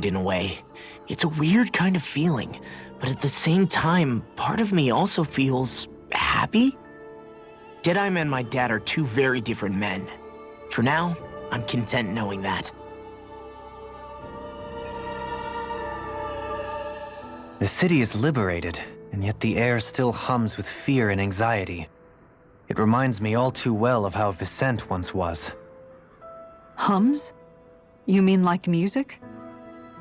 in a way. It's a weird kind of feeling, but at the same time, part of me also feels happy. Deadeye and my dad are two very different men. For now, I'm content knowing that. The city is liberated, and yet the air still hums with fear and anxiety. It reminds me all too well of how Vicente once was. Hums? You mean like music?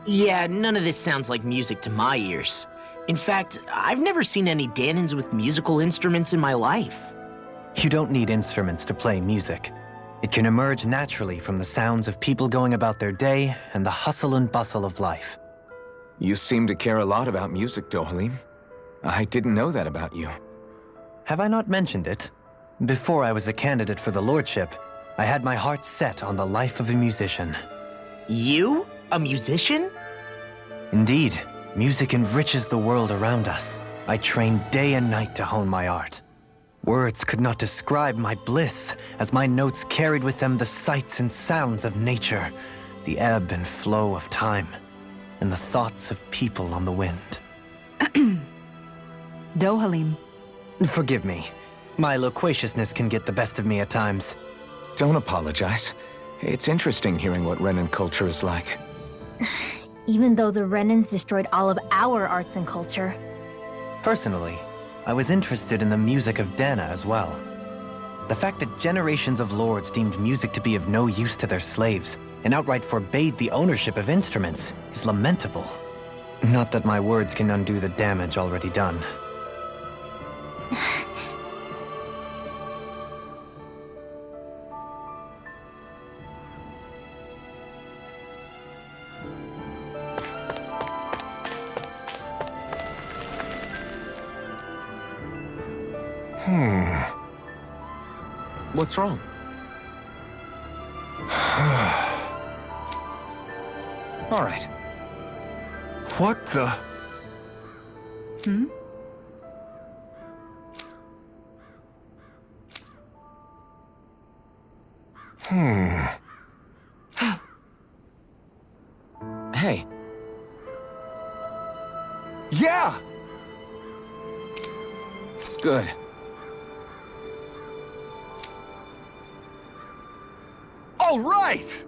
Yeah, none of this sounds like music to my ears. In fact, I've never seen any Danans with musical instruments in my life. You don't need instruments to play music. It can emerge naturally from the sounds of people going about their day and the hustle and bustle of life. You seem to care a lot about music, Dohalim. I didn't know that about you. Have I not mentioned it? Before I was a candidate for the lordship, I had my heart set on the life of a musician. You? A musician? Indeed, music enriches the world around us. I trained day and night to hone my art. Words could not describe my bliss, as my notes carried with them the sights and sounds of nature, the ebb and flow of time, and the thoughts of people on the wind. Dohalim. Forgive me. My loquaciousness can get the best of me at times. Don't apologize. It's interesting hearing what Renan culture is like. Even though the Renans destroyed all of our arts and culture. Personally, I was interested in the music of Dana as well. The fact that generations of lords deemed music to be of no use to their slaves and outright forbade the ownership of instruments is lamentable. Not that my words can undo the damage already done. What's wrong? All right. What the? Hmm? Hey. Yeah! Good. All right!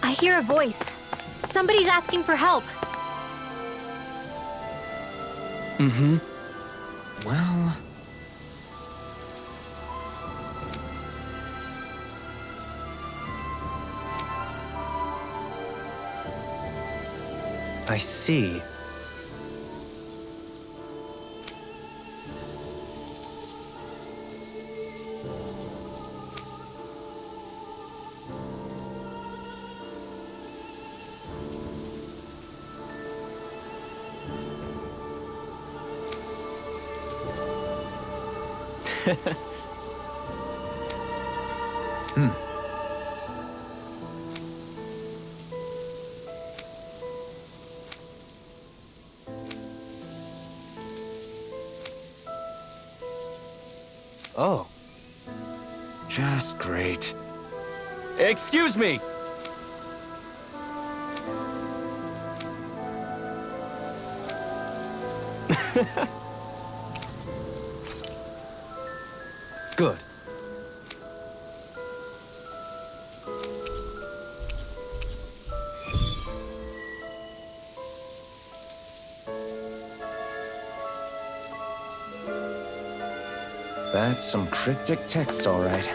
I hear a voice. Somebody's asking for help. Mm-hmm. Well... I see. Oh. Just great. Excuse me! Good. That's some cryptic text, all right.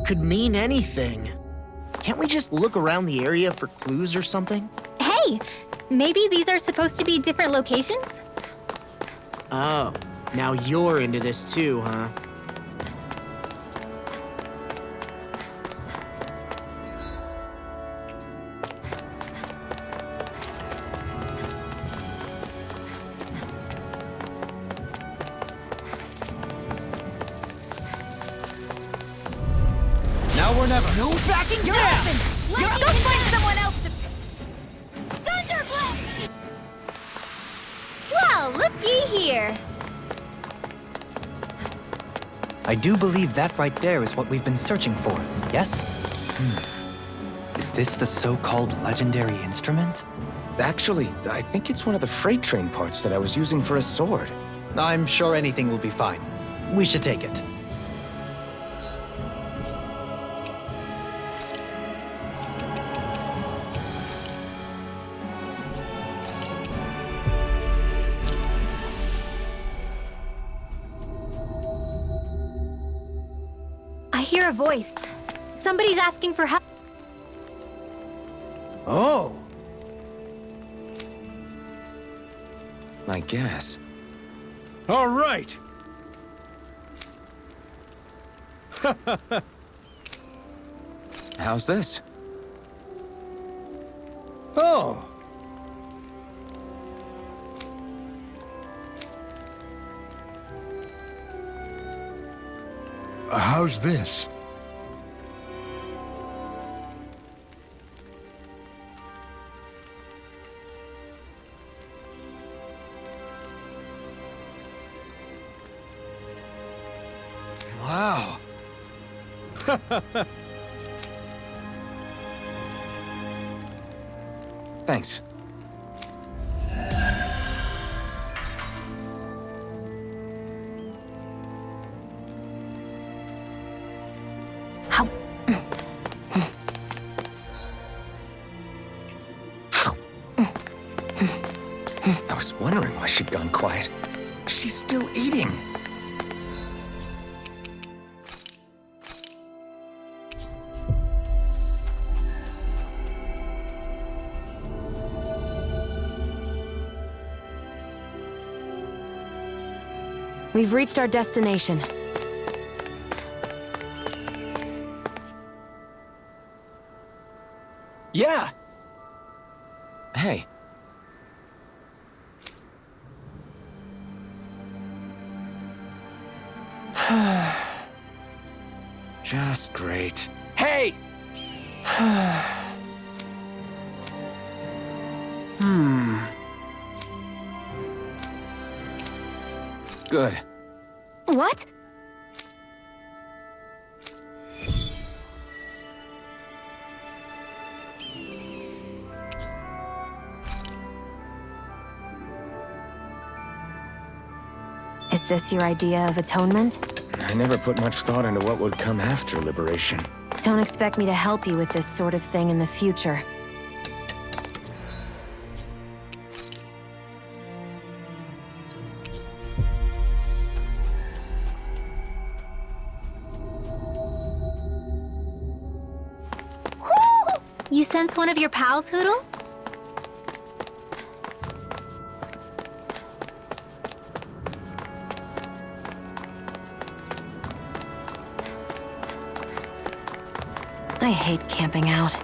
could mean anything. Can't we just look around the area for clues or something? Hey, maybe these are supposed to be different locations? Oh, now you're into this too, huh? Now we're never. No backing down! Go find someone else to... Thunderblast! Well, looky here. I do believe that right there is what we've been searching for, yes? Is this the so-called legendary instrument? Actually, I think it's one of the freight train parts that I was using for a sword. I'm sure anything will be fine. We should take it. I hear a voice. Somebody's asking for help. Oh. I guess. All right. How's this? Oh. How's this? Wow. Thanks. How? I was wondering why she'd gone quiet. She's still eating. We've reached our destination. Yeah. Hey. Just great. Hey! Good. What? Is this your idea of atonement? I never put much thought into what would come after liberation. Don't expect me to help you with this sort of thing in the future. You sense one of your pals, Hootle? I hate camping out.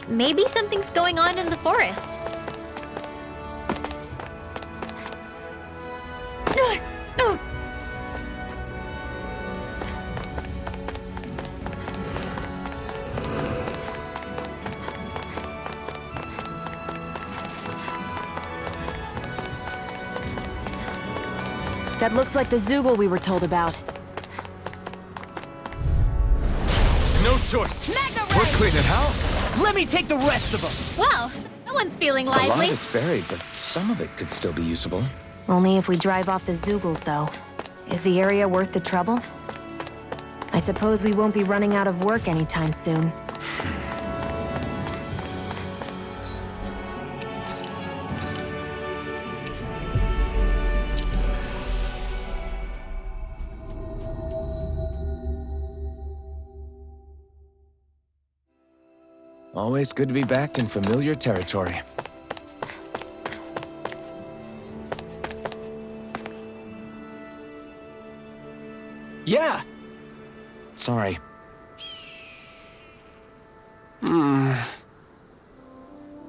Maybe something's going on in the forest. That looks like the Zoogle we were told about. No choice. We're cleaning house. Let me take the rest of them. Wow, someone's feeling A lot of lively. it's buried, but some of it could still be usable. Only if we drive off the Zoogles, though. Is the area worth the trouble? I suppose we won't be running out of work anytime soon. Always good to be back in familiar territory. Yeah. Sorry.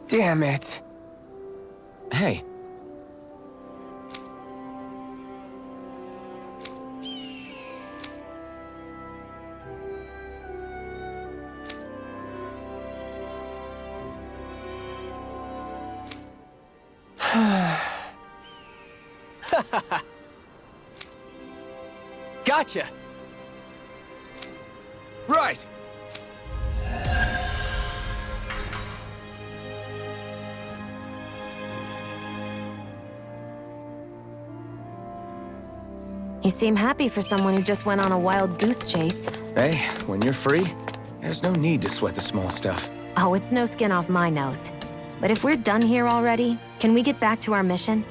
Damn it. Hey. Gotcha. Right. You seem happy for someone who just went on a wild goose chase. Hey, when you're free, there's no need to sweat the small stuff. Oh, it's no skin off my nose. But if we're done here already, can we get back to our mission?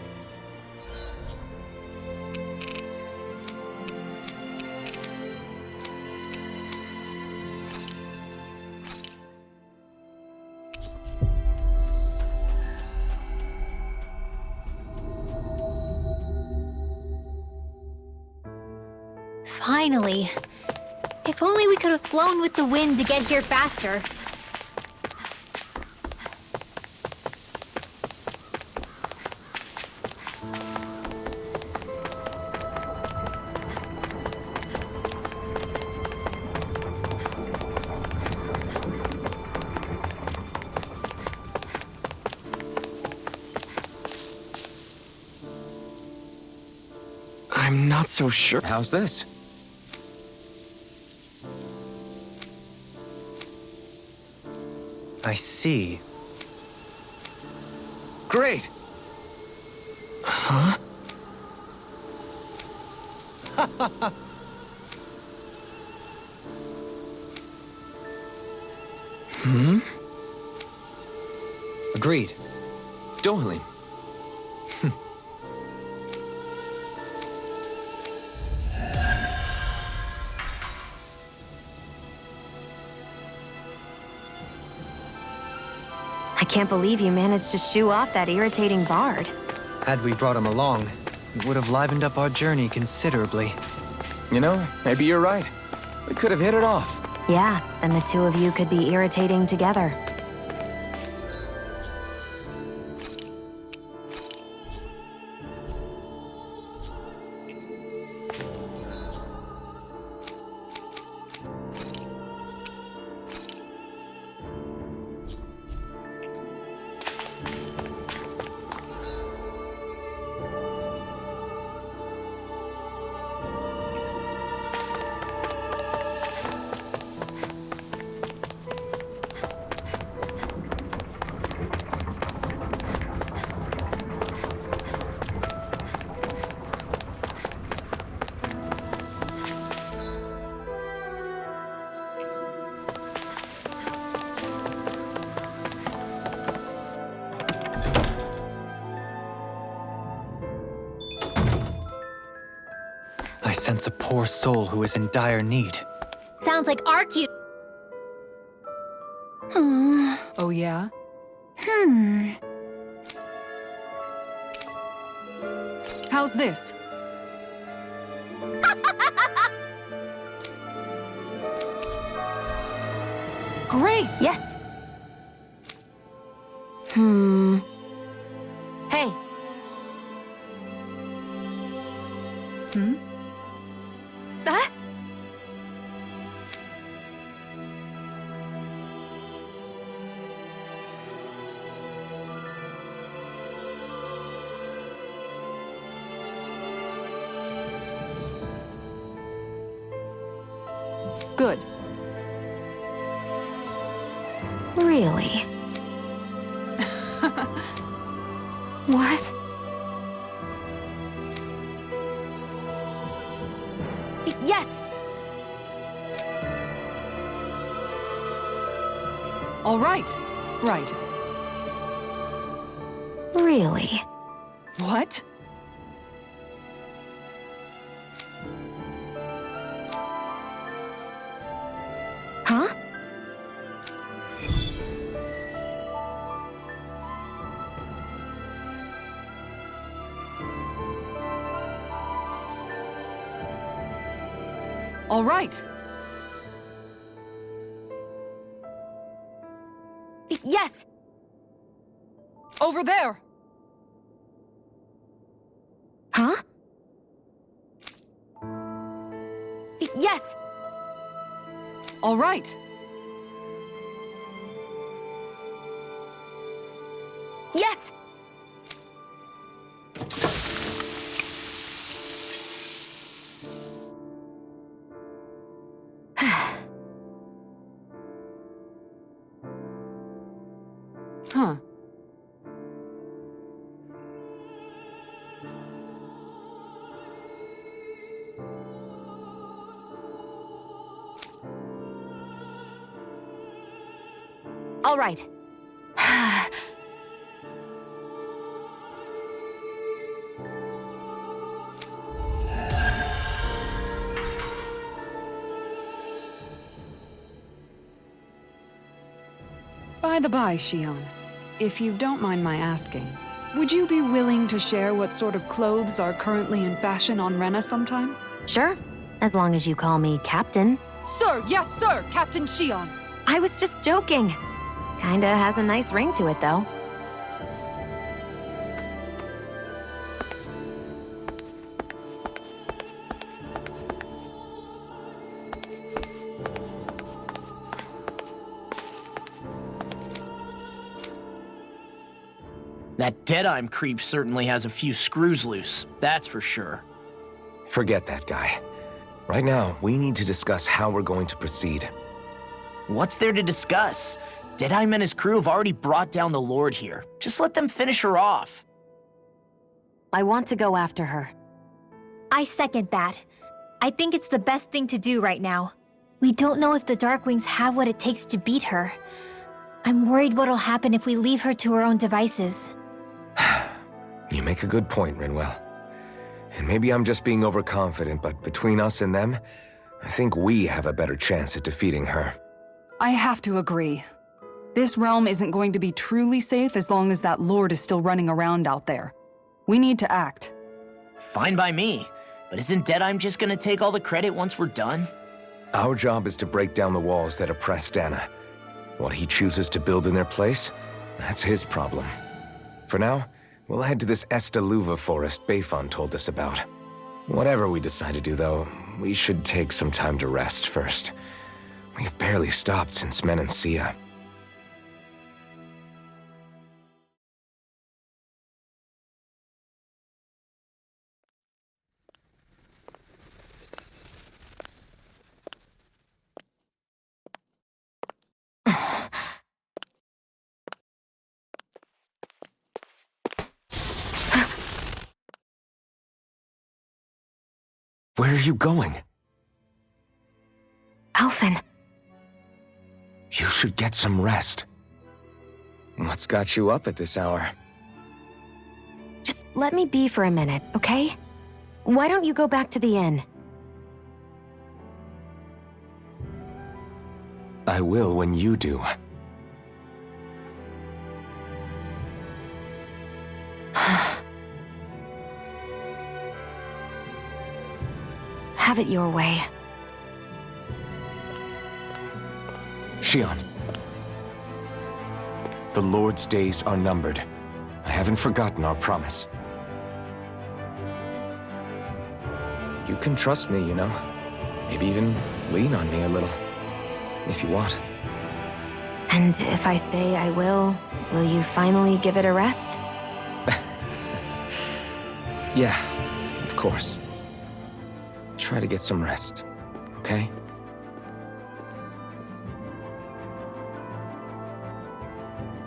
Finally. If only we could have flown with the wind to get here faster. I'm not so sure. How's this? I see. Great! Agreed. Dohalim. I can't believe you managed to shoo off that irritating bard. Had we brought him along, it would have livened up our journey considerably. You know, maybe you're right. We could have hit it off. Yeah, and the two of you could be irritating together. I sense a poor soul who is in dire need. Sounds like our cute. Oh, yeah? How's this? Great! Yes, Hey. Ah? Good. Really? What? Yes! All right. Right. Really? What? Huh? All right. Yes! Over there. Huh? Yes! All right. Yes! Huh. All right. By the by, Shion, if you don't mind my asking, would you be willing to share what sort of clothes are currently in fashion on Rena sometime? Sure, as long as you call me Captain. Sir, yes, sir, Captain Shion. I was just joking. Kinda has a nice ring to it, though. That Deadeye creep certainly has a few screws loose, that's for sure. Forget that guy. Right now, we need to discuss how we're going to proceed. What's there to discuss? Deadeye and his crew have already brought down the Lord here. Just let them finish her off. I want to go after her. I second that. I think it's the best thing to do right now. We don't know if the Darkwings have what it takes to beat her. I'm worried what'll happen if we leave her to her own devices. You make a good point, Rinwell. And maybe I'm just being overconfident, but between us and them, I think we have a better chance at defeating her. I have to agree. This realm isn't going to be truly safe as long as that Lord is still running around out there. We need to act. Fine by me. But isn't Deadeye just gonna take all the credit once we're done? Our job is to break down the walls that oppress Dana. What he chooses to build in their place, that's his problem. For now, we'll head to this Estaluva forest Bayfon told us about. Whatever we decide to do, though, we should take some time to rest first. We've barely stopped since Menancia. Where are you going? Alphen. You should get some rest. What's got you up at this hour? Just let me be for a minute, okay? Why don't you go back to the inn? I will when you do. Have it your way. Shion. The Lord's days are numbered. I haven't forgotten our promise. You can trust me, you know. Maybe even lean on me a little, if you want. And if I say I will you finally give it a rest? Yeah, of course. Try to get some rest, okay?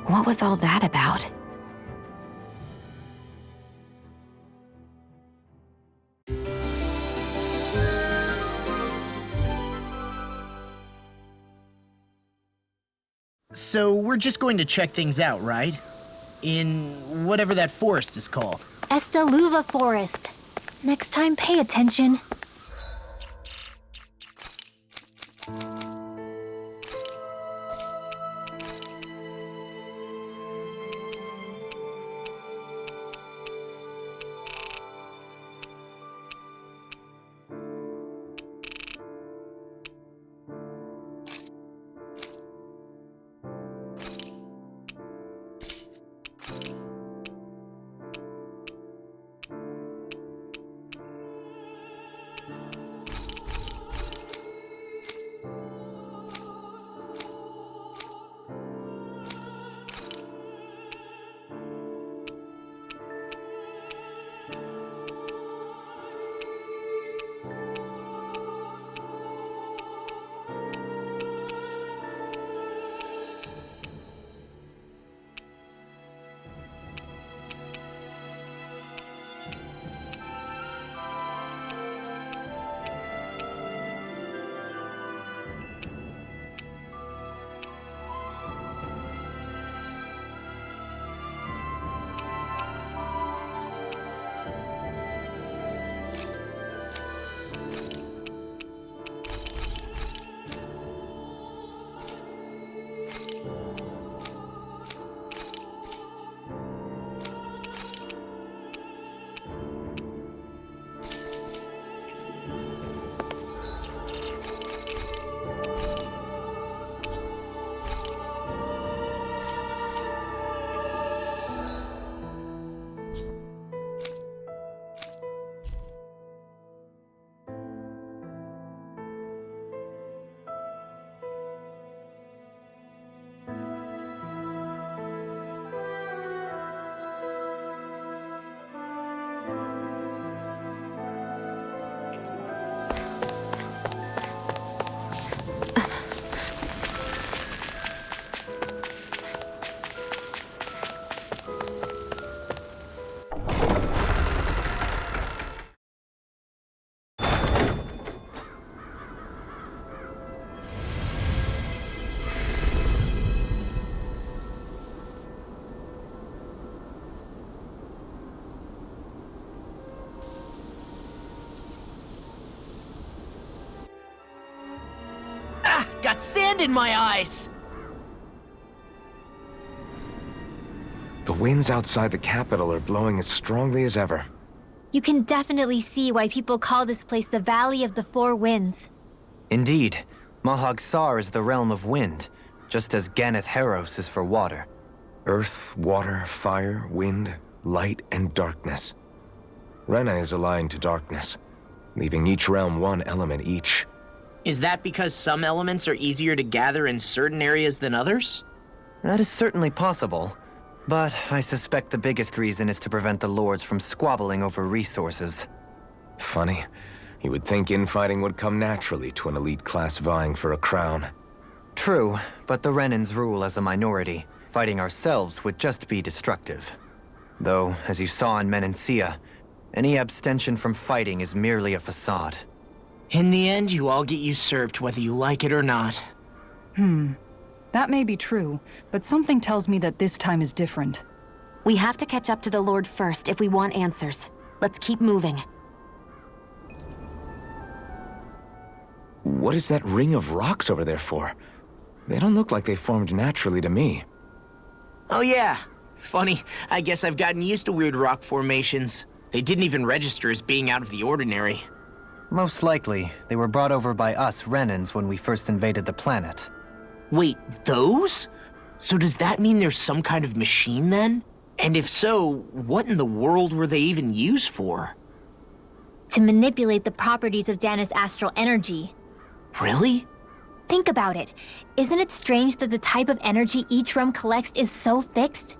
What was all that about? So we're just going to check things out, right? In whatever that forest is called. Estaluva Forest. Next time, pay attention. Got sand in my eyes! The winds outside the capital are blowing as strongly as ever. You can definitely see why people call this place the Valley of the Four Winds. Indeed, Mahag Saar is the realm of wind, just as Ganeth Heros is for water. Earth, water, fire, wind, light, and darkness. Rena is aligned to darkness, leaving each realm one element each. Is that because some elements are easier to gather in certain areas than others? That is certainly possible, but I suspect the biggest reason is to prevent the lords from squabbling over resources. Funny. You would think infighting would come naturally to an elite class vying for a crown. True, but the Renans rule as a minority. Fighting ourselves would just be destructive. Though, as you saw in Menancia, any abstention from fighting is merely a facade. In the end, you all get usurped whether you like it or not. That may be true, but something tells me that this time is different. We have to catch up to the Lord first if we want answers. Let's keep moving. What is that ring of rocks over there for? They don't look like they formed naturally to me. Oh yeah. Funny, I guess I've gotten used to weird rock formations. They didn't even register as being out of the ordinary. Most likely, they were brought over by us Renans when we first invaded the planet. Wait, those? So does that mean there's some kind of machine then? And if so, what in the world were they even used for? To manipulate the properties of Dana's astral energy. Really? Think about it. Isn't it strange that the type of energy each realm collects is so fixed?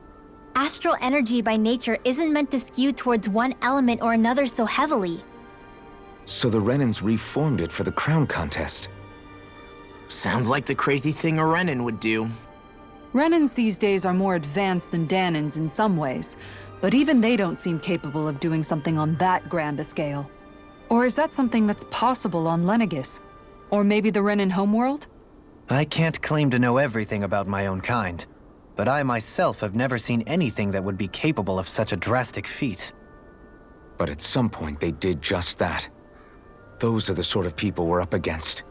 Astral energy by nature isn't meant to skew towards one element or another so heavily. So the Renans reformed it for the crown contest. Sounds like the crazy thing a Renan would do. Renans these days are more advanced than Danans in some ways, but even they don't seem capable of doing something on that grand a scale. Or is that something that's possible on Lenegis? Or maybe the Renan homeworld? I can't claim to know everything about my own kind, but I myself have never seen anything that would be capable of such a drastic feat. But at some point they did just that. Those are the sort of people we're up against.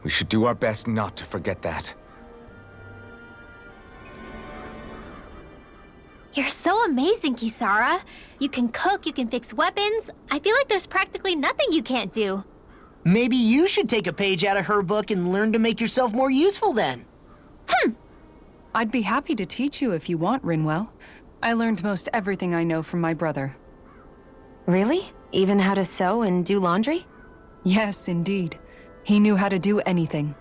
We should do our best not to forget that. You're so amazing, Kisara. You can cook, you can fix weapons. I feel like there's practically nothing you can't do. Maybe you should take a page out of her book and learn to make yourself more useful then. I'd be happy to teach you if you want, Rinwell. I learned most everything I know from my brother. Really? Even how to sew and do laundry? Yes, indeed. He knew how to do anything.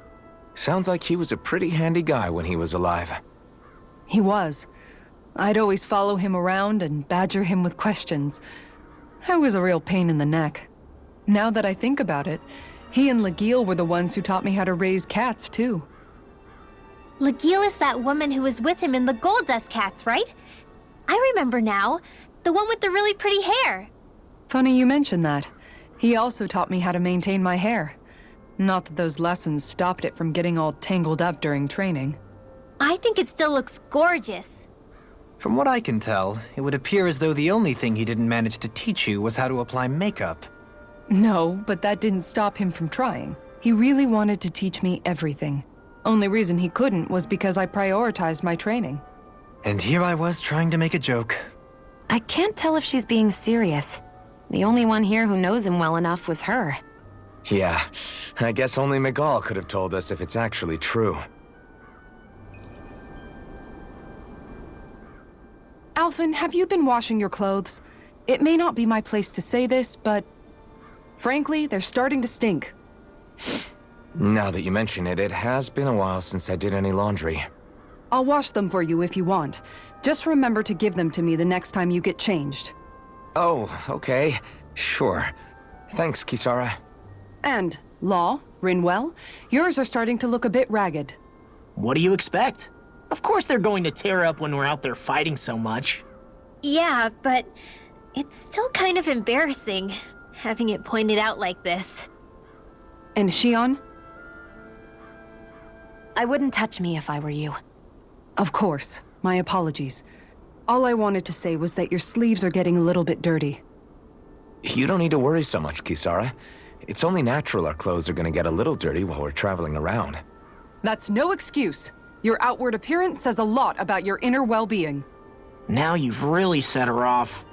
Sounds like he was a pretty handy guy when he was alive. He was. I'd always follow him around and badger him with questions. I was a real pain in the neck. Now that I think about it, he and Legil were the ones who taught me how to raise cats, too. Legil is that woman who was with him in the Gold Dust Cats, right? I remember now. The one with the really pretty hair. Funny you mention that. He also taught me how to maintain my hair. Not that those lessons stopped it from getting all tangled up during training. I think it still looks gorgeous. From what I can tell, it would appear as though the only thing he didn't manage to teach you was how to apply makeup. No, but that didn't stop him from trying. He really wanted to teach me everything. Only reason he couldn't was because I prioritized my training. And here I was trying to make a joke. I can't tell if she's being serious. The only one here who knows him well enough was her. Yeah, I guess only Miguel could have told us if it's actually true. Alphen, have you been washing your clothes? It may not be my place to say this, but frankly, they're starting to stink. Now that you mention it, it has been a while since I did any laundry. I'll wash them for you if you want. Just remember to give them to me the next time you get changed. Oh, okay. Sure. Thanks, Kisara. And, Law, Rinwell, yours are starting to look a bit ragged. What do you expect? Of course they're going to tear up when we're out there fighting so much. Yeah, but it's still kind of embarrassing, having it pointed out like this. And Shion? I wouldn't touch me if I were you. Of course. My apologies. All I wanted to say was that your sleeves are getting a little bit dirty. You don't need to worry so much, Kisara. It's only natural our clothes are gonna get a little dirty while we're traveling around. That's no excuse. Your outward appearance says a lot about your inner well-being. Now you've really set her off.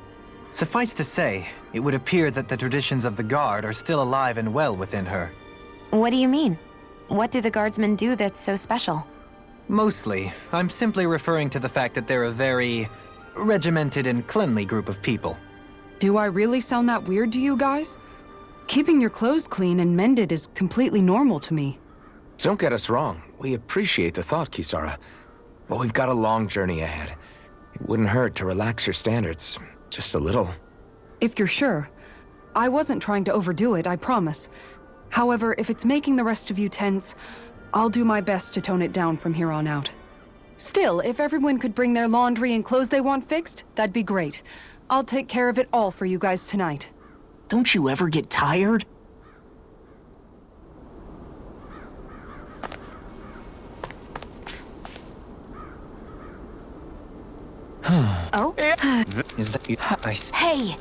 Suffice to say, it would appear that the traditions of the Guard are still alive and well within her. What do you mean? What do the guardsmen do that's so special? Mostly, I'm simply referring to the fact that they're a very regimented and cleanly group of people. Do I really sound that weird to you guys? Keeping your clothes clean and mended is completely normal to me. Don't get us wrong. We appreciate the thought, Kisara. But we've got a long journey ahead. It wouldn't hurt to relax your standards. Just a little. If you're sure. I wasn't trying to overdo it, I promise. However, if it's making the rest of you tense, I'll do my best to tone it down from here on out. Still, if everyone could bring their laundry and clothes they want fixed, that'd be great. I'll take care of it all for you guys tonight. Don't you ever get tired? Oh? Is that... Hey!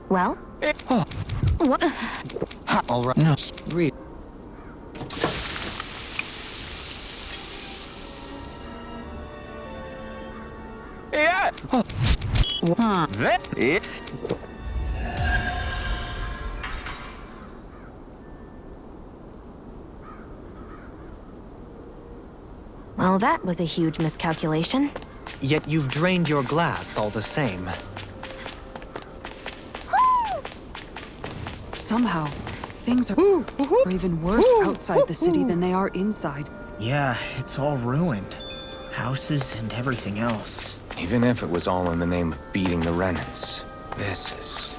Well? What? All right. No. Read. Yeah. That is. Well, that was a huge miscalculation. Yet you've drained your glass all the same. Somehow, things are even worse outside the city than they are inside. Yeah, it's all ruined. Houses and everything else. Even if it was all in the name of beating the Renans, this is...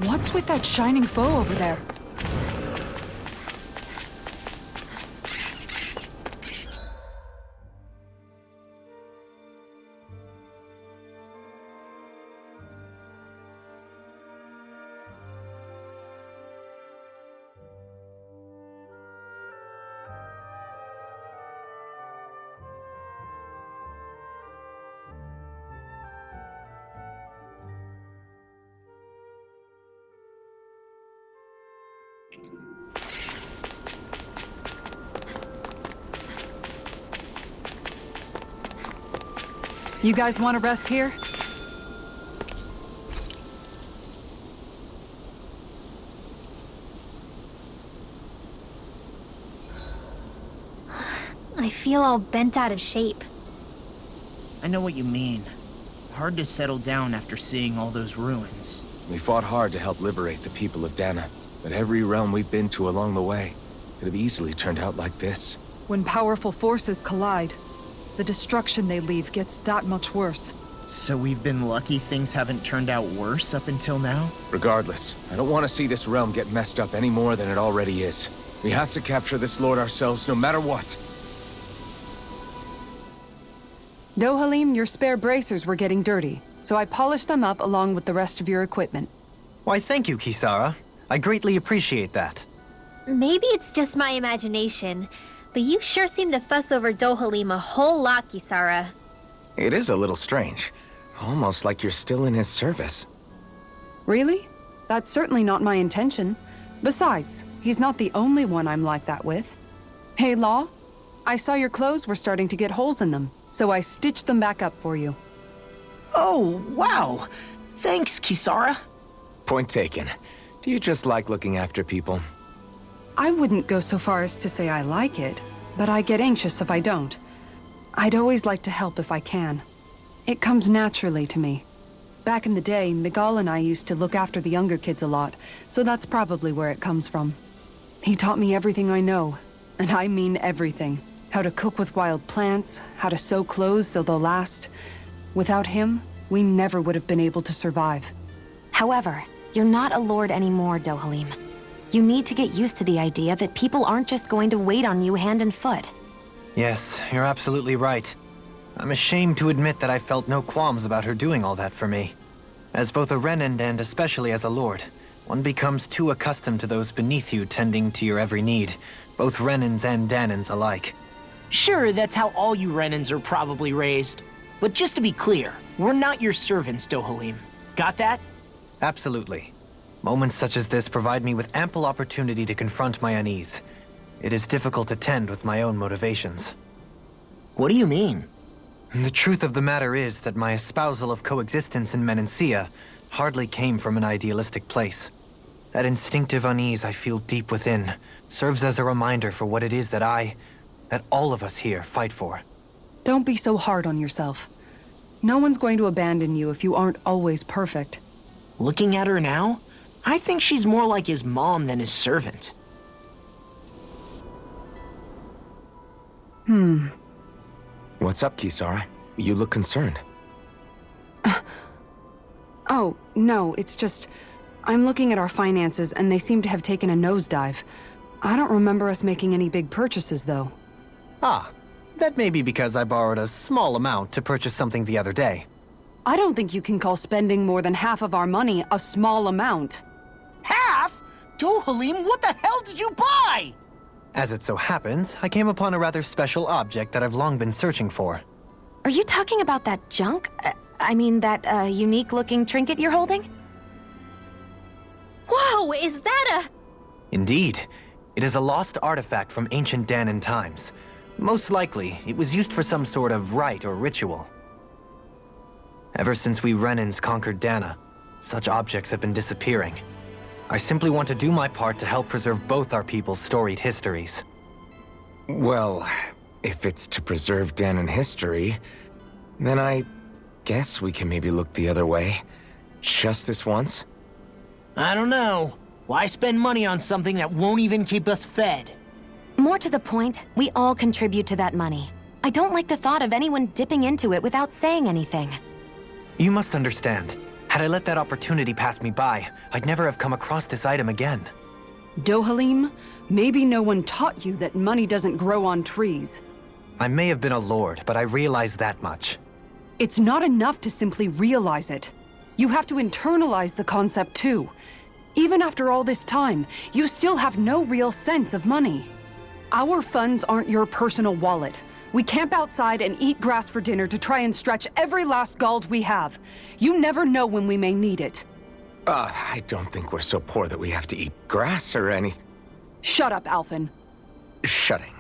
What's with that shining foe over there? You guys want to rest here? I feel all bent out of shape. I know what you mean. Hard to settle down after seeing all those ruins. We fought hard to help liberate the people of Dana, but every realm we've been to along the way could have easily turned out like this. When powerful forces collide, the destruction they leave gets that much worse. So we've been lucky things haven't turned out worse up until now? Regardless, I don't want to see this realm get messed up any more than it already is. We have to capture this lord ourselves no matter what. Dohalim, your spare bracers were getting dirty, so I polished them up along with the rest of your equipment. Why, thank you, Kisara. I greatly appreciate that. Maybe it's just my imagination, but you sure seem to fuss over Dohalim a whole lot, Kisara. It is a little strange. Almost like you're still in his service. Really? That's certainly not my intention. Besides, he's not the only one I'm like that with. Hey, Law, I saw your clothes were starting to get holes in them, so I stitched them back up for you. Oh, wow! Thanks, Kisara. Point taken. Do you just like looking after people? I wouldn't go so far as to say I like it, but I get anxious if I don't. I'd always like to help if I can. It comes naturally to me. Back in the day, Miguel and I used to look after the younger kids a lot, so that's probably where it comes from. He taught me everything I know, and I mean everything. How to cook with wild plants, how to sew clothes so they'll last. Without him, we never would have been able to survive. However, you're not a lord anymore, Dohalim. You need to get used to the idea that people aren't just going to wait on you hand and foot. Yes, you're absolutely right. I'm ashamed to admit that I felt no qualms about her doing all that for me. As both a Renan and especially as a lord, one becomes too accustomed to those beneath you tending to your every need, both Renans and Danans alike. Sure, that's how all you Renans are probably raised. But just to be clear, we're not your servants, Dohalim. Got that? Absolutely. Moments such as this provide me with ample opportunity to confront my unease. It is difficult to tend with my own motivations. What do you mean? The truth of the matter is that my espousal of coexistence in Menancia hardly came from an idealistic place. That instinctive unease I feel deep within serves as a reminder for what it is that all of us here fight for. Don't be so hard on yourself. No one's going to abandon you if you aren't always perfect. Looking at her now, I think she's more like his mom than his servant. What's up, Kisara? You look concerned. Oh, no, it's just... I'm looking at our finances and they seem to have taken a nosedive. I don't remember us making any big purchases, though. Ah, that may be because I borrowed a small amount to purchase something the other day. I don't think you can call spending more than half of our money a small amount. Half? Dohalim, what the hell did you buy? As it so happens, I came upon a rather special object that I've long been searching for. Are you talking about that junk? That unique-looking trinket you're holding? Whoa, is that a... Indeed. It is a lost artifact from ancient Danan times. Most likely, it was used for some sort of rite or ritual. Ever since we Renans conquered Dana, such objects have been disappearing. I simply want to do my part to help preserve both our people's storied histories. Well, if it's to preserve Danan history, then I guess we can maybe look the other way. Just this once? I don't know. Why spend money on something that won't even keep us fed? More to the point, we all contribute to that money. I don't like the thought of anyone dipping into it without saying anything. You must understand, had I let that opportunity pass me by, I'd never have come across this item again. Dohalim, maybe no one taught you that money doesn't grow on trees. I may have been a lord, but I realize that much. It's not enough to simply realize it. You have to internalize the concept too. Even after all this time, you still have no real sense of money. Our funds aren't your personal wallet. We camp outside and eat grass for dinner to try and stretch every last gold we have. You never know when we may need it. I don't think we're so poor that we have to eat grass or anything. Shut up, Alphen. Shutting.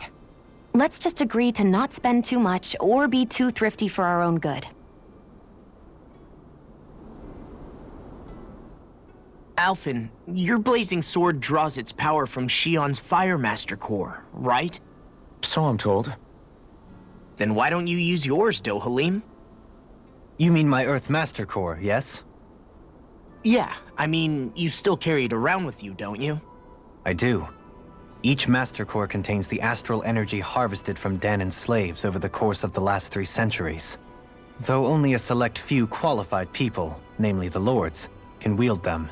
Let's just agree to not spend too much or be too thrifty for our own good. Alphen, your blazing sword draws its power from Shion's Firemaster core, right? So I'm told. Then why don't you use yours, Dohalim? You mean my Earth Master Core, yes? Yeah, I mean, you still carry it around with you, don't you? I do. Each Master Core contains the astral energy harvested from Danan's slaves over the course of the last 3 centuries. Though only a select few qualified people, namely the Lords, can wield them,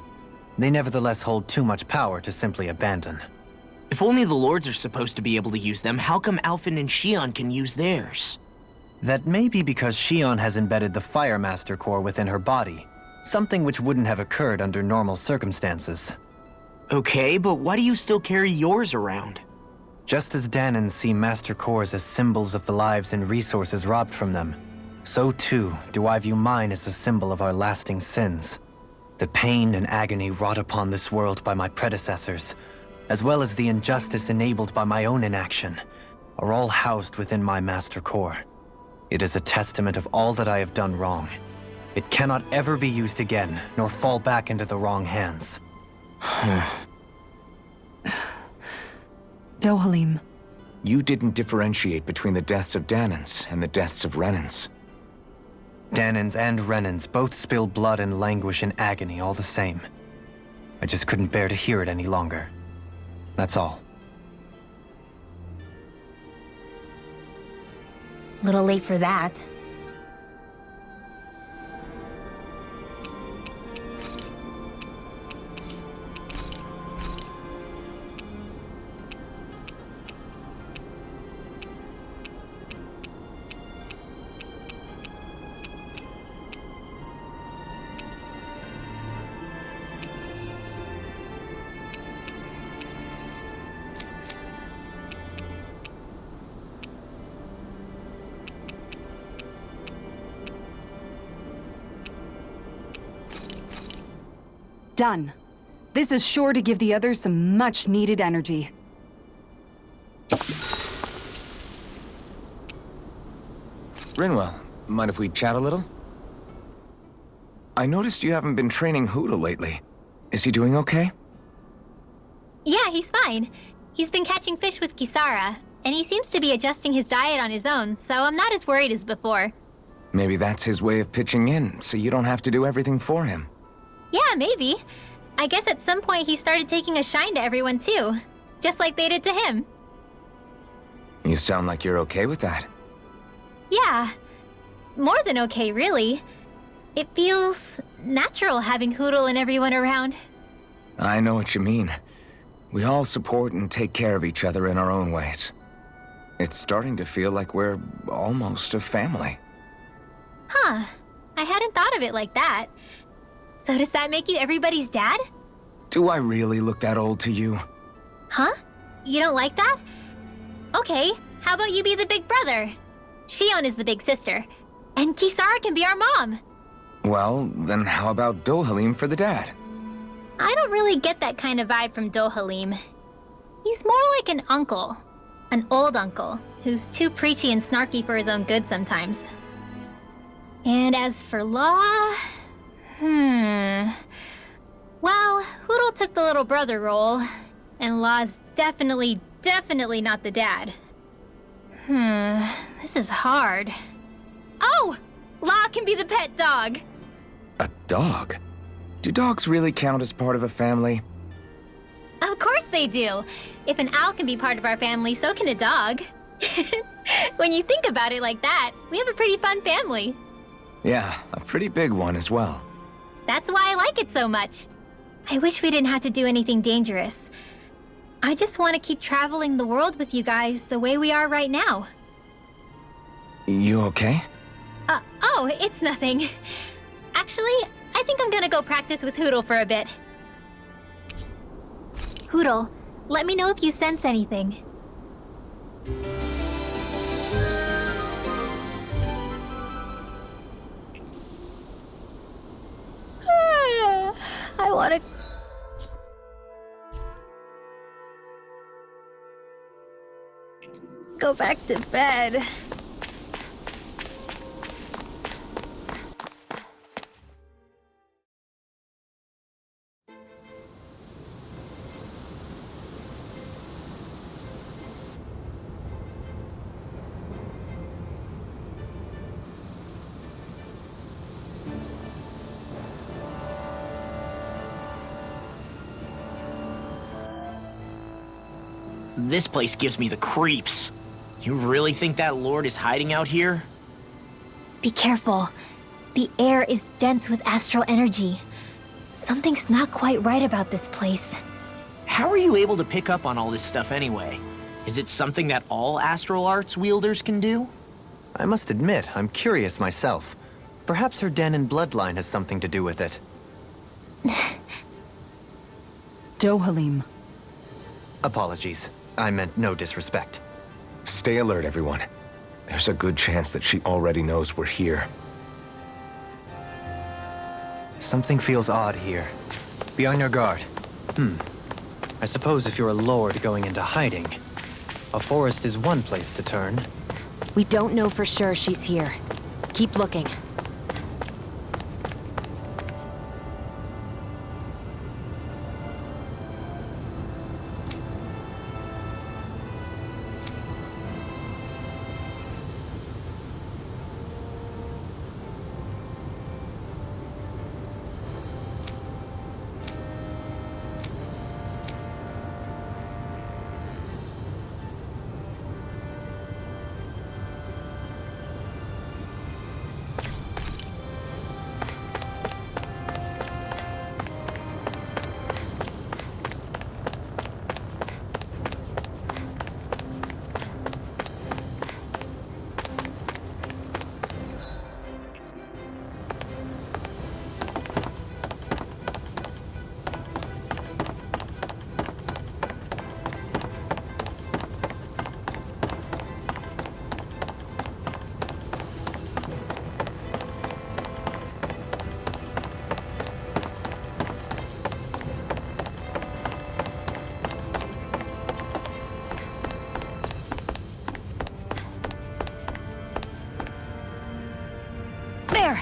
they nevertheless hold too much power to simply abandon. If only the Lords are supposed to be able to use them, how come Alphen and Shion can use theirs? That may be because Shion has embedded the Firemaster Core within her body, something which wouldn't have occurred under normal circumstances. Okay, but why do you still carry yours around? Just as Danans see Master Cores as symbols of the lives and resources robbed from them, so too do I view mine as a symbol of our lasting sins. The pain and agony wrought upon this world by my predecessors, as well as the injustice enabled by my own inaction, are all housed within my Master Core. It is a testament of all that I have done wrong. It cannot ever be used again, nor fall back into the wrong hands. Dohalim. You didn't differentiate between the deaths of Danans and the deaths of Renans. Danans and Renans both spill blood and languish in agony all the same. I just couldn't bear to hear it any longer. That's all. Little late for that. Done. This is sure to give the others some much-needed energy. Rinwell, mind if we chat a little? I noticed you haven't been training Hootle lately. Is he doing okay? Yeah, he's fine. He's been catching fish with Kisara, and he seems to be adjusting his diet on his own, so I'm not as worried as before. Maybe that's his way of pitching in, so you don't have to do everything for him. Yeah, maybe. I guess at some point he started taking a shine to everyone too, just like they did to him. You sound like you're okay with that. Yeah. More than okay, really. It feels natural having Hootle and everyone around. I know what you mean. We all support and take care of each other in our own ways. It's starting to feel like we're almost a family. Huh. I hadn't thought of it like that. So does that make you everybody's dad? Do I really look that old to you? Huh? You don't like that? Okay, how about you be the big brother? Shion is the big sister. And Kisara can be our mom. Well, then how about Dohalim for the dad? I don't really get that kind of vibe from Dohalim. He's more like an uncle. An old uncle, who's too preachy and snarky for his own good sometimes. And as for Law... Well, Hootle took the little brother role, and Law's definitely not the dad. This is hard. Oh! Law can be the pet dog! A dog? Do dogs really count as part of a family? Of course they do! If an owl can be part of our family, so can a dog. When you think about it like that, we have a pretty fun family. Yeah, a pretty big one as well. That's why I like it so much. I wish we didn't have to do anything dangerous. I just want to keep traveling the world with you guys the way we are right now. You okay? Oh, it's nothing. Actually, I think I'm gonna go practice with Hootle for a bit. Hootle, let me know if you sense anything. I wanna... go back to bed. This place gives me the creeps. You really think that Lord is hiding out here? Be careful. The air is dense with astral energy. Something's not quite right about this place. How are you able to pick up on all this stuff anyway? Is it something that all astral arts wielders can do? I must admit, I'm curious myself. Perhaps her Dahnan bloodline has something to do with it. Dohalim. Apologies. I meant no disrespect. Stay alert, everyone. There's a good chance that she already knows we're here. Something feels odd here. Be on your guard. I suppose if you're a lord going into hiding, a forest is one place to turn. We don't know for sure she's here. Keep looking. There!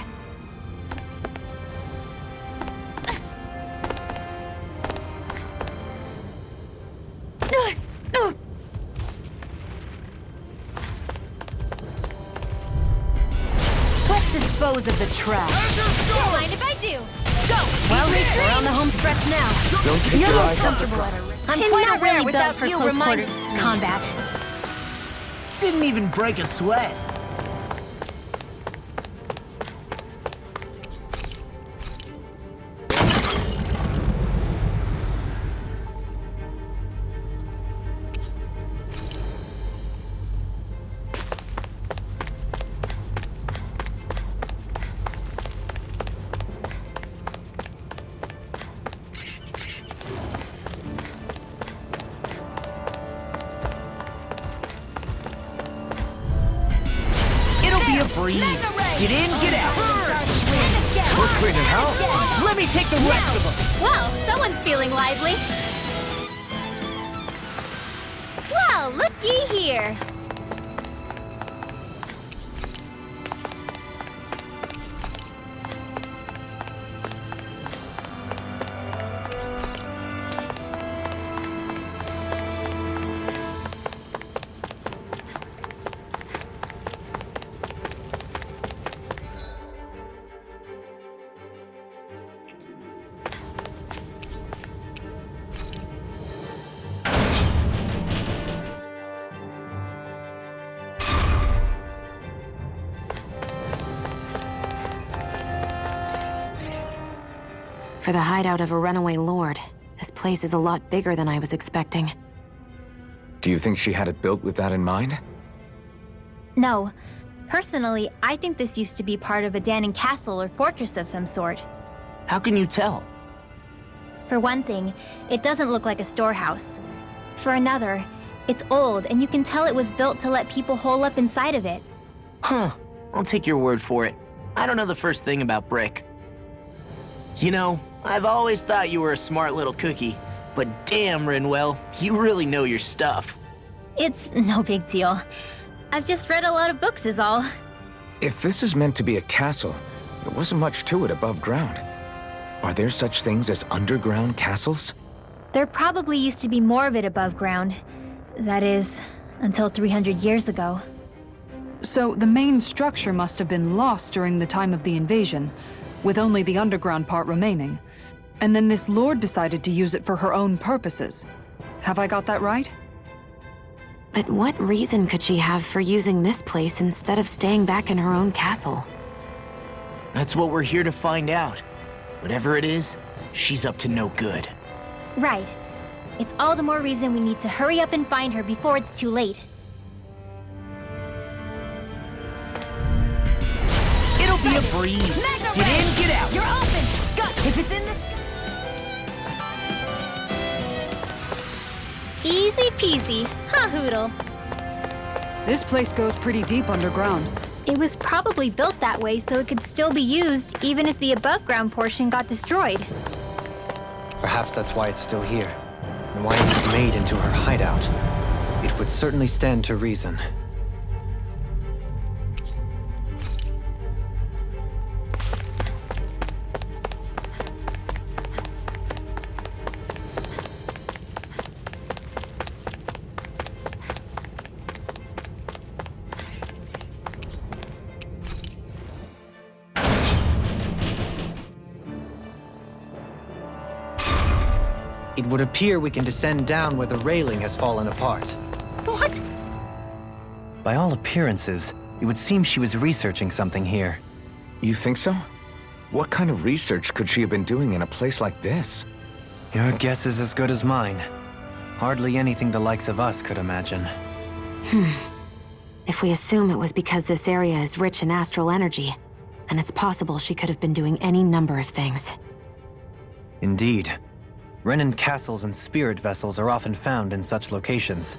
Let's dispose of the trash. Don't mind if I do. Go! Well, we're on the home stretch now. Don't take You're your most eyes off the comfortable prize. at a risk. I'm And quite not aware really without built for close close-quarter quarter combat. Didn't even break a sweat. Be a breeze. Get in, get out. We're cleaning house. Let me take the rest of them. Well, someone's feeling lively. Well, looky here. For the hideout of a runaway lord, this place is a lot bigger than I was expecting. Do you think she had it built with that in mind? No. Personally, I think this used to be part of a Dahnan castle or fortress of some sort. How can you tell? For one thing, it doesn't look like a storehouse. For another, it's old and you can tell it was built to let people hole up inside of it. Huh. I'll take your word for it. I don't know the first thing about brick. You know, I've always thought you were a smart little cookie, but damn, Rinwell, you really know your stuff. It's no big deal. I've just read a lot of books is all. If this is meant to be a castle, there wasn't much to it above ground. Are there such things as underground castles? There probably used to be more of it above ground. That is, until 300 years ago. So the main structure must have been lost during the time of the invasion, with only the underground part remaining. And then this lord decided to use it for her own purposes. Have I got that right? But what reason could she have for using this place instead of staying back in her own castle? That's what we're here to find out. Whatever it is, she's up to no good. Right. It's all the more reason we need to hurry up and find her before it's too late. It'll be a breeze. Get in, get out. You're open! Got if it's in the... Easy peasy, huh, Hootle? This place goes pretty deep underground. It was probably built that way so it could still be used even if the above-ground portion got destroyed. Perhaps that's why it's still here, and why it was made into her hideout. It would certainly stand to reason. It would appear we can descend down where the railing has fallen apart. What? By all appearances, it would seem she was researching something here. You think so? What kind of research could she have been doing in a place like this? Your guess is as good as mine. Hardly anything the likes of us could imagine. If we assume it was because this area is rich in astral energy, then it's possible she could have been doing any number of things. Indeed. Renan castles and spirit vessels are often found in such locations.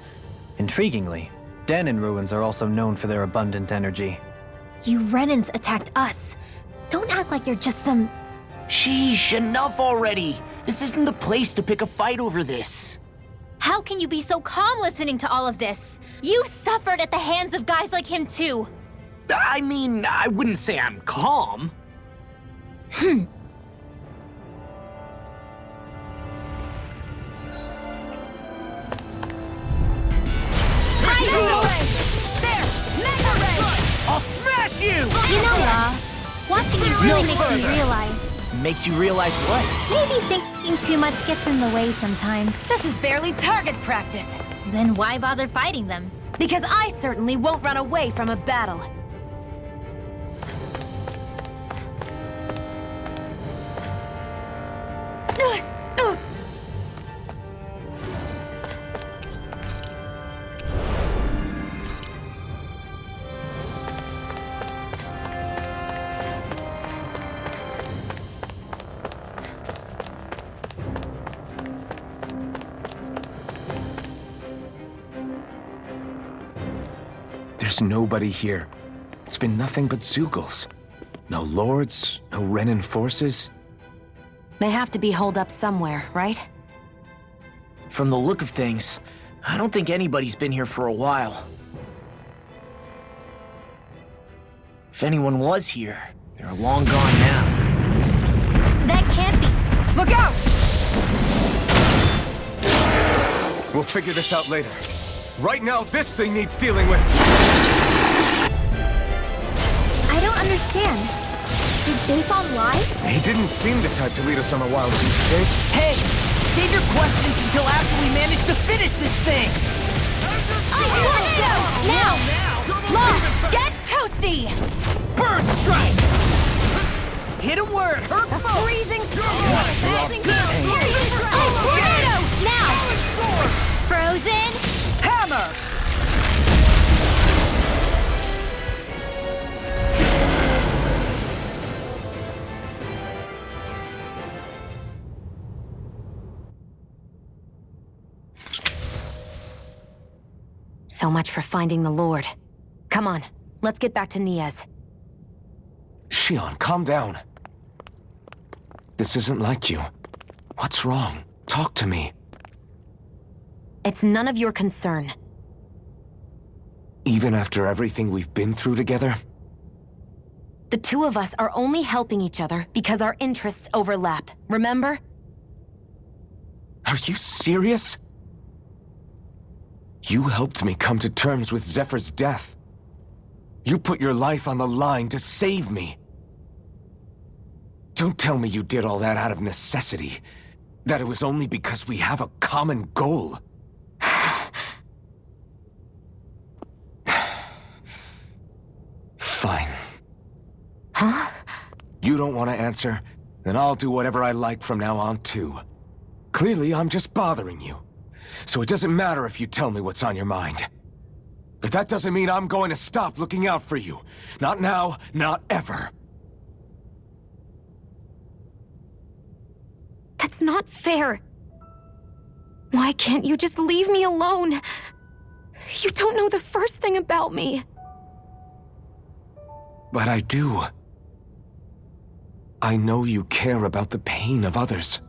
Intriguingly, Dahnan ruins are also known for their abundant energy. You Renans attacked us. Don't act like you're just some... Sheesh, enough already. This isn't the place to pick a fight over this. How can you be so calm listening to all of this? You suffered at the hands of guys like him too. I mean, I wouldn't say I'm calm. I'll smash you! You know, watching you really makes me realize. Makes you realize what? Maybe thinking too much gets in the way sometimes. This is barely target practice. Then why bother fighting them? Because I certainly won't run away from a battle. There's nobody here. It's been nothing but Zeugles. No lords, no Renan forces. They have to be holed up somewhere, right? From the look of things, I don't think anybody's been here for a while. If anyone was here, they're long gone now. That can't be. Look out! We'll figure this out later. Right now, this thing needs dealing with. I don't understand. Did Bayfon lie? He didn't seem the type to lead us on a wild goose chase. Hey! Save your questions until after we manage to finish this thing! I want to! Now! Lost! Get toasty! Bird strike! Hit him where it hurts most! Freezing storm! So much for finding the Lord. Come on, let's get back to Nias. Shion, calm down. This isn't like you. What's wrong? Talk to me. It's none of your concern. Even after everything we've been through together? The two of us are only helping each other because our interests overlap, remember? Are you serious? You helped me come to terms with Zephyr's death. You put your life on the line to save me. Don't tell me you did all that out of necessity. That it was only because we have a common goal. Fine. Huh? You don't want to answer? Then I'll do whatever I like from now on, too. Clearly, I'm just bothering you. So it doesn't matter if you tell me what's on your mind. But that doesn't mean I'm going to stop looking out for you. Not now, not ever. That's not fair. Why can't you just leave me alone? You don't know the first thing about me. But I do. I know you care about the pain of others.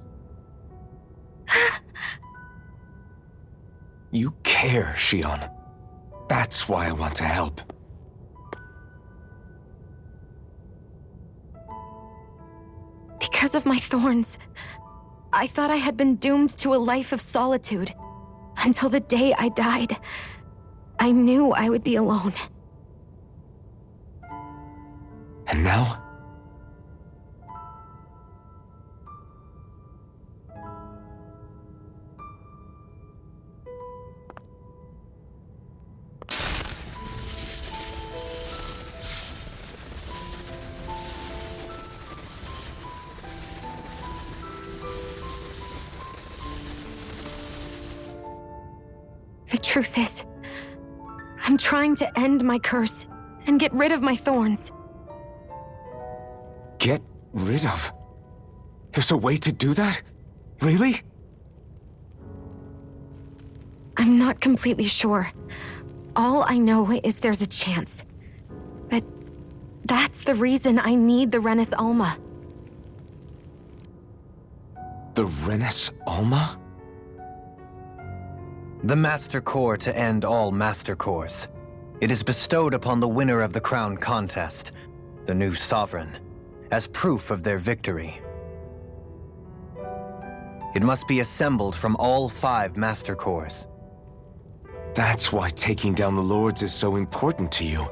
You care, Shion. That's why I want to help. Because of my thorns, I thought I had been doomed to a life of solitude. Until the day I died, I knew I would be alone. And now? The truth is, I'm trying to end my curse and get rid of my thorns. Get rid of? There's a way to do that? Really? I'm not completely sure. All I know is there's a chance. But that's the reason I need the Renis Alma. The Renis Alma? The Master Core to end all Master Cores. It is bestowed upon the winner of the Crown Contest, the new Sovereign, as proof of their victory. It must be assembled from all 5 Master Cores. That's why taking down the Lords is so important to you.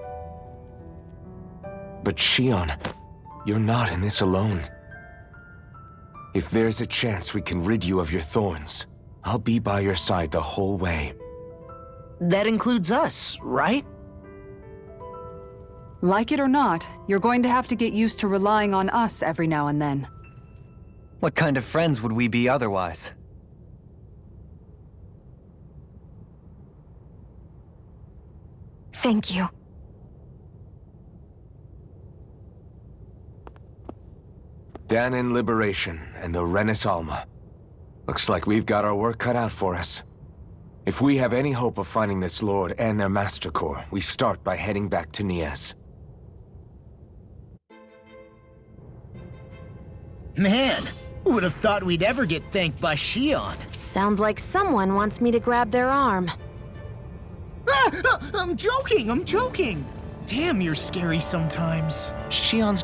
But Shion, you're not in this alone. If there's a chance we can rid you of your thorns, I'll be by your side the whole way. That includes us, right? Like it or not, you're going to have to get used to relying on us every now and then. What kind of friends would we be otherwise? Thank you. Dahnan Liberation and the Renis Alma. Looks like we've got our work cut out for us. If we have any hope of finding this Lord and their Master Core, we start by heading back to Nias. Man, who would have thought we'd ever get thanked by Shion? Sounds like someone wants me to grab their arm. I'm joking! Damn, you're scary sometimes. Shion's...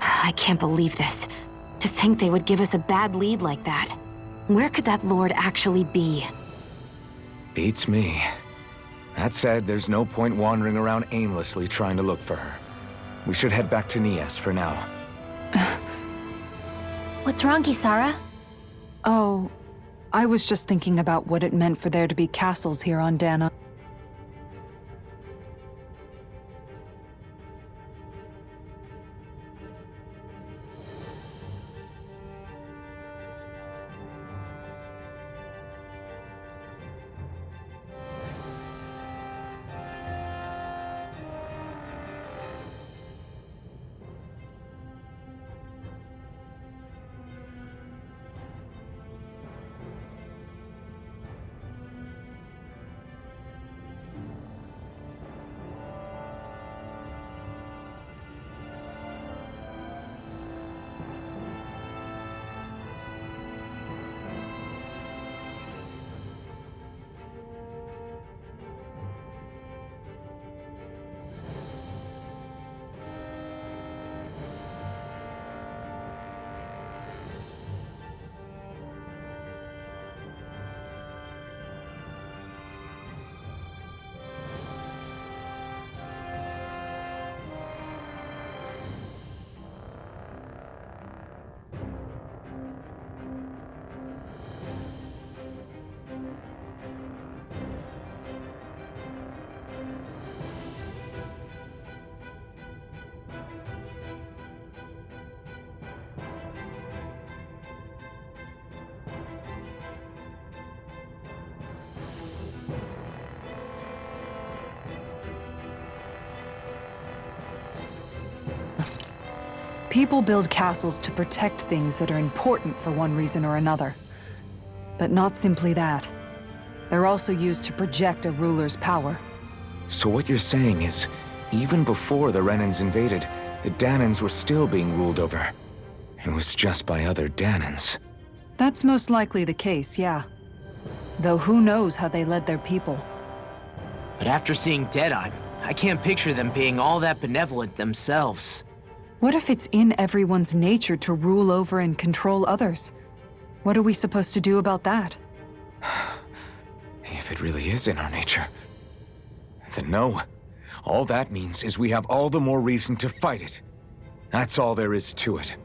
I can't believe this. To think they would give us a bad lead like that. Where could that Lord actually be? Beats me. That said, there's no point wandering around aimlessly trying to look for her. We should head back to Nias for now. What's wrong, Kisara? Oh, I was just thinking about what it meant for there to be castles here on Dahna. People build castles to protect things that are important for one reason or another. But not simply that. They're also used to project a ruler's power. So what you're saying is, even before the Renans invaded, the Danans were still being ruled over. It was just by other Danans. That's most likely the case, yeah. Though who knows how they led their people. But after seeing Deadeye, I can't picture them being all that benevolent themselves. What if it's in everyone's nature to rule over and control others? What are we supposed to do about that? If it really is in our nature, then no. All that means is we have all the more reason to fight it. That's all there is to it.